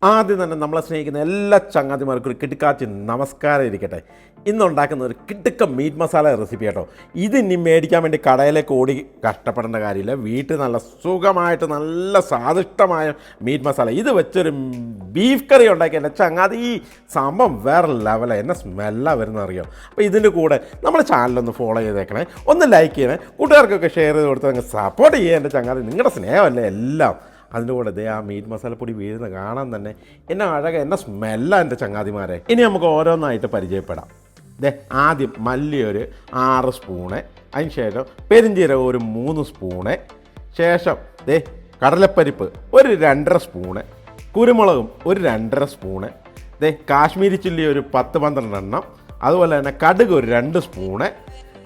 ആദ്യം തന്നെ നമ്മളെ സ്നേഹിക്കുന്ന എല്ലാ ചങ്ങാതിമാർക്കും ഒരു കിടുക്കാച്ചി നമസ്കാരം ഇരിക്കട്ടെ. ഇന്നുണ്ടാക്കുന്ന ഒരു കിടുക്ക മീറ്റ് മസാല റെസിപ്പി കേട്ടോ. ഇത് ഇനി മേടിക്കാൻ വേണ്ടി കടയിലേക്ക് ഓടി കഷ്ടപ്പെടേണ്ട കാര്യമില്ല. വീട്ടിൽ നല്ല സുഖമായിട്ട് നല്ല സ്വാദിഷ്ടമായ മീറ്റ് മസാല ഇത് വെച്ചൊരു ബീഫ് കറി ഉണ്ടാക്കി എൻ്റെ ചങ്ങാതി ഈ സംഭവം വേറെ ലെവലാണ്. എന്നെ സ്മെല്ലാണ് വരുന്നത് അറിയാം. അപ്പോൾ ഇതിൻ്റെ കൂടെ നമ്മുടെ ചാനലൊന്ന് ഫോളോ ചെയ്തേക്കണേ, ഒന്ന് ലൈക്ക് ചെയ്യണേ, കൂട്ടുകാർക്കൊക്കെ ഷെയർ ചെയ്ത് കൊടുത്ത് അങ്ങ് സപ്പോർട്ട് ചെയ്യുക. എൻ്റെ ചങ്ങാതി നിങ്ങളുടെ സ്നേഹമല്ലേ എല്ലാം. അതിൻ്റെ കൂടെ ആ മീറ്റ് മസാലപ്പൊടി വീഴുന്ന കാണാൻ തന്നെ എന്നെ അഴക എന്നെ സ്മെല്ലാണ് എൻ്റെ ചങ്ങാതിമാരെ. ഇനി നമുക്ക് ഓരോന്നായിട്ട് പരിചയപ്പെടാം. ആദ്യം മല്ലി ഒരു 6 സ്പൂണ്, അതിന് ശേഷം പെരിഞ്ചീരകം ഒരു 3 സ്പൂണ്, ശേഷം കടലപ്പരിപ്പ് ഒരു 2.5 സ്പൂണ്, കുരുമുളകും ഒരു 2.5 സ്പൂണ്, കാശ്മീരി ചില്ലി ഒരു 10-12 എണ്ണം, അതുപോലെ തന്നെ കടുക് ഒരു 2 സ്പൂണ്,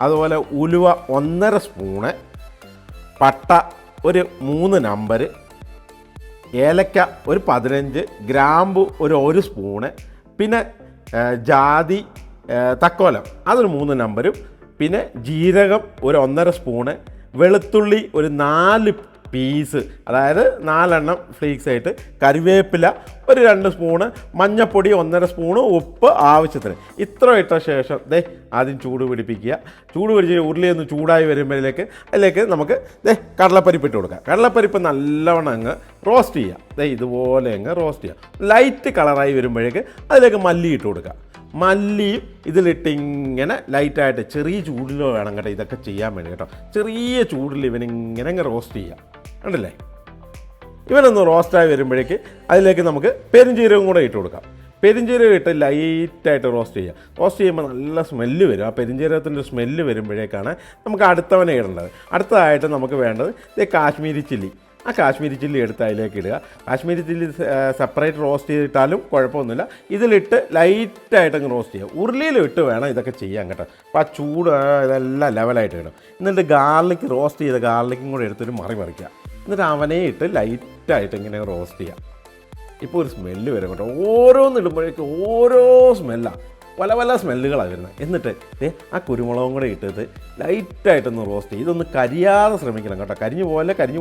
അതുപോലെ ഉലുവ 1.5 സ്പൂണ്, പട്ട ഒരു 3 നമ്പർ, ഏലക്ക ഒരു 15, ഗ്രാമ്പു ഒരു 1 സ്പൂണ്, പിന്നെ ജാതി തക്കോലം അതൊരു 3 നമ്പരും, പിന്നെ ജീരകം ഒരു 1.5 സ്പൂണ്, വെളുത്തുള്ളി ഒരു 4 പീസ്, അതായത് 4 എണ്ണം ഫ്ലീക്സ് ആയിട്ട്, കറിവേപ്പില ഒരു 2 സ്പൂണ്, മഞ്ഞൾപ്പൊടി 1.5 സ്പൂണ്, ഉപ്പ് ആവശ്യത്തിന്. ഇത്ര ഇട്ട ശേഷം ആദ്യം ചൂട് പിടിപ്പിക്കുക. ചൂട് പിടിച്ച് ഉരുളിയൊന്ന് ചൂടായി വരുമ്പോഴേക്ക് അതിലേക്ക് നമുക്ക് കടലപ്പരിപ്പ് ഇട്ട് കൊടുക്കാം. കടലപ്പരിപ്പ് നല്ലവണ്ണം അങ്ങ് റോസ്റ്റ് ചെയ്യുക. ഇതുപോലെ അങ്ങ് റോസ്റ്റ് ചെയ്യുക. ലൈറ്റ് കളറായി വരുമ്പോഴേക്ക് അതിലേക്ക് മല്ലി ഇട്ട് കൊടുക്കുക. മല്ലിയും ഇതിലിട്ട് ഇങ്ങനെ ലൈറ്റായിട്ട് ചെറിയ ചൂടിലോ വേണം കേട്ടോ ഇതൊക്കെ ചെയ്യാൻ വേണ്ടി കേട്ടോ. ചെറിയ ചൂടിൽ ഇവനിങ്ങനെ അങ്ങ് റോസ്റ്റ് ചെയ്യാം. കണ്ടില്ലേ, ഇവനൊന്ന് റോസ്റ്റായി വരുമ്പോഴേക്ക് അതിലേക്ക് നമുക്ക് പെരിഞ്ചീരകം കൂടെ ഇട്ട് കൊടുക്കാം. പെരിഞ്ചീരകം ഇട്ട് ലൈറ്റായിട്ട് റോസ്റ്റ് ചെയ്യുക. റോസ്റ്റ് ചെയ്യുമ്പോൾ നല്ല സ്മെല്ല് വരും. ആ പെരിഞ്ചീരകത്തിൻ്റെ സ്മെല്ല് വരുമ്പോഴേക്കാണ് നമുക്ക് അടുത്തവനെ ഇടേണ്ടത്. അടുത്തതായിട്ട് നമുക്ക് വേണ്ടത് കാശ്മീരി ചില്ലി. ആ കാശ്മീരി ചില്ലി എടുത്ത് അതിലേക്ക് ഇടുക. കാശ്മീരി ചില്ലി സെപ്പറേറ്റ് റോസ്റ്റ് ചെയ്തിട്ടാലും കുഴപ്പമൊന്നുമില്ല. ഇതിലിട്ട് ലൈറ്റായിട്ടങ്ങ് റോസ്റ്റ് ചെയ്യുക. ഉരുളിയിലും ഇട്ട് വേണം ഇതൊക്കെ ചെയ്യാൻ കേട്ടോ. അപ്പോൾ ആ ചൂട് ഇതെല്ലാം ലെവലായിട്ട് ഇടും. എന്നിട്ട് ഗാർലിക് റോസ്റ്റ് ചെയ്ത ഗാർലിക്കും കൂടെ എടുത്തൊരു മറിക്കുക. എന്നിട്ട് അവനെ ഇട്ട് ലൈറ്റായിട്ട് ഇങ്ങനെ റോസ്റ്റ് ചെയ്യുക. ഇപ്പോൾ ഒരു സ്മെല്ല് വരും കേട്ടോ. ഓരോന്നിടുമ്പോഴേക്കും ഓരോ സ്മെല്ലാണ്, പല സ്മെല്ലുകളാണ് വരുന്നത്. എന്നിട്ട് ആ കുരുമുളകും കൂടെ ഇട്ടിട്ട് ലൈറ്റായിട്ടൊന്ന് റോസ്റ്റ് ചെയ്യും. ഇതൊന്ന് കരിയാതെ ശ്രമിക്കണം കേട്ടോ. കരിഞ്ഞു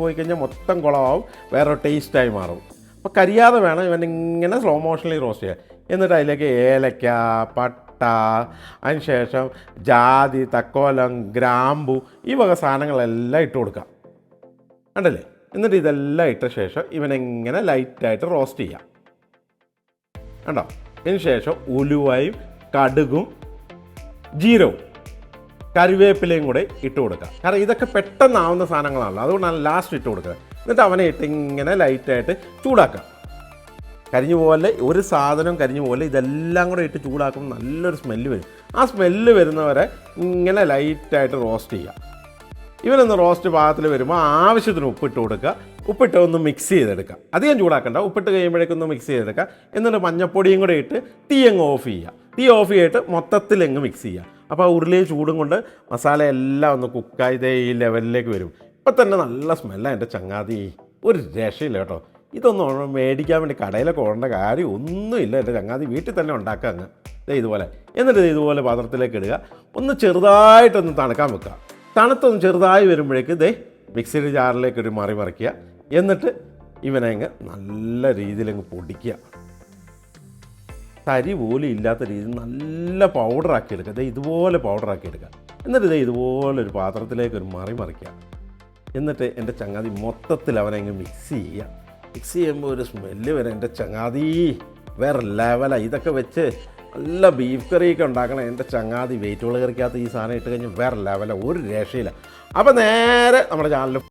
പോയി കഴിഞ്ഞാൽ മൊത്തം കുളമാവും, വേറെ ടേസ്റ്റായി മാറും. അപ്പോൾ കരിയാതെ വേണം ഇവനിങ്ങനെ സ്ലോ മോഷനിൽ റോസ്റ്റ് ചെയ്യാൻ. എന്നിട്ട് അതിലേക്ക് ഏലക്ക, പട്ട, അതിന് ശേഷം ജാതി, തക്കോലം, ഗ്രാമ്പു ഈ വക സാധനങ്ങളെല്ലാം ഇട്ട് കൊടുക്കാം. കണ്ടല്ലേ. എന്നിട്ട് ഇതെല്ലാം ഇട്ട ശേഷം ഇവനെങ്ങനെ ലൈറ്റായിട്ട് റോസ്റ്റ് ചെയ്യാം. കണ്ടോ. അതിന് ശേഷം ഉലുവയും കടുകും ജീരവും കറിവേപ്പിലയും കൂടെ ഇട്ട് കൊടുക്കുക. കാരണം ഇതൊക്കെ പെട്ടെന്നാവുന്ന സാധനങ്ങളാണല്ലോ, അതുകൊണ്ടാണ് ലാസ്റ്റ് ഇട്ട് കൊടുക്കുക. എന്നിട്ട് അവനെ ഇട്ട് ഇങ്ങനെ ലൈറ്റായിട്ട് ചൂടാക്കുക. കരിഞ്ഞു പോലെ ഒരു സാധനം കരിഞ്ഞു പോലെ ഇതെല്ലാം കൂടെ ഇട്ട് ചൂടാക്കുമ്പോൾ നല്ലൊരു സ്മെല്ല് വരും. ആ സ്മെല്ല് വരുന്നവരെ ഇങ്ങനെ ലൈറ്റായിട്ട് റോസ്റ്റ് ചെയ്യുക. ഇവനൊന്ന് റോസ്റ്റ് പാകത്തിൽ വരുമ്പോൾ ആവശ്യത്തിന് ഉപ്പിട്ട് കൊടുക്കുക. ഉപ്പിട്ട് ഒന്ന് മിക്സ് ചെയ്തെടുക്കുക. അധികം ചൂടാക്കണ്ട. ഉപ്പിട്ട് കഴിയുമ്പോഴേക്കൊന്ന് മിക്സ് ചെയ്തെടുക്കുക. എന്നിട്ട് മഞ്ഞപ്പൊടിയും കൂടെ ഇട്ട് തീ അങ്ങ് ഓഫ് ചെയ്യുക. തീ ഓഫ് ചെയ്തിട്ട് മൊത്തത്തിൽ അങ്ങ് മിക്സ് ചെയ്യുക. അപ്പോൾ ആ ഉരുളിയിൽ ചൂടും കൊണ്ട് മസാല എല്ലാം ഒന്ന് കുക്കായി ഈ ലെവലിലേക്ക് വരും. ഇപ്പം തന്നെ നല്ല സ്മെല്ലാണ് എൻ്റെ ചങ്ങാതി. ഒരു രക്ഷയില്ല കേട്ടോ. ഇതൊന്നും മേടിക്കാൻ വേണ്ടി കടയിലൊക്കെ ഓടേണ്ട കാര്യം ഒന്നുമില്ല എൻ്റെ ചങ്ങാതി. വീട്ടിൽ തന്നെ ഉണ്ടാക്കുക അങ്ങ് ഇതുപോലെ. എന്നിട്ട് ഇതുപോലെ പാത്രത്തിലേക്ക് ഇടുക. ഒന്ന് ചെറുതായിട്ടൊന്ന് തണുക്കാൻ വെക്കുക. തണുത്തൊന്ന് ചെറുതായി വരുമ്പോഴേക്ക് മിക്സിയുടെ ജാറിലേക്ക് ഒരു മറിക്കുക. എന്നിട്ട് ഇവനങ്ങ് നല്ല രീതിയിലങ്ങ് പൊടിക്കുക. തരി പോലും ഇല്ലാത്ത രീതിയിൽ നല്ല പൗഡറാക്കി എടുക്കുക. ഇതുപോലെ പൗഡറാക്കി എടുക്കുക. എന്നിട്ട് ഇതുപോലെ ഒരു പാത്രത്തിലേക്ക് ഒരു മറിക്കുക. എന്നിട്ട് എൻ്റെ ചങ്ങാതി മൊത്തത്തിൽ അവനങ്ങ് മിക്സ് ചെയ്യുക. മിക്സ് ചെയ്യുമ്പോൾ ഒരു സ്മെല്ല് വരെ എൻ്റെ ചങ്ങാതി വേറെ ലെവലാണ്. ഇതൊക്കെ വെച്ച് നല്ല ബീഫ് കറിയൊക്കെ ഉണ്ടാക്കണം എൻ്റെ ചങ്ങാതി. വെയിറ്റുകൾ കറിക്കകത്ത് ഈ സാധനം ഇട്ട് കഴിഞ്ഞാൽ വേറെ ലെവലാണ്, ഒരു രക്ഷയില്ല. അപ്പോൾ നേരെ നമ്മുടെ ചാനൽ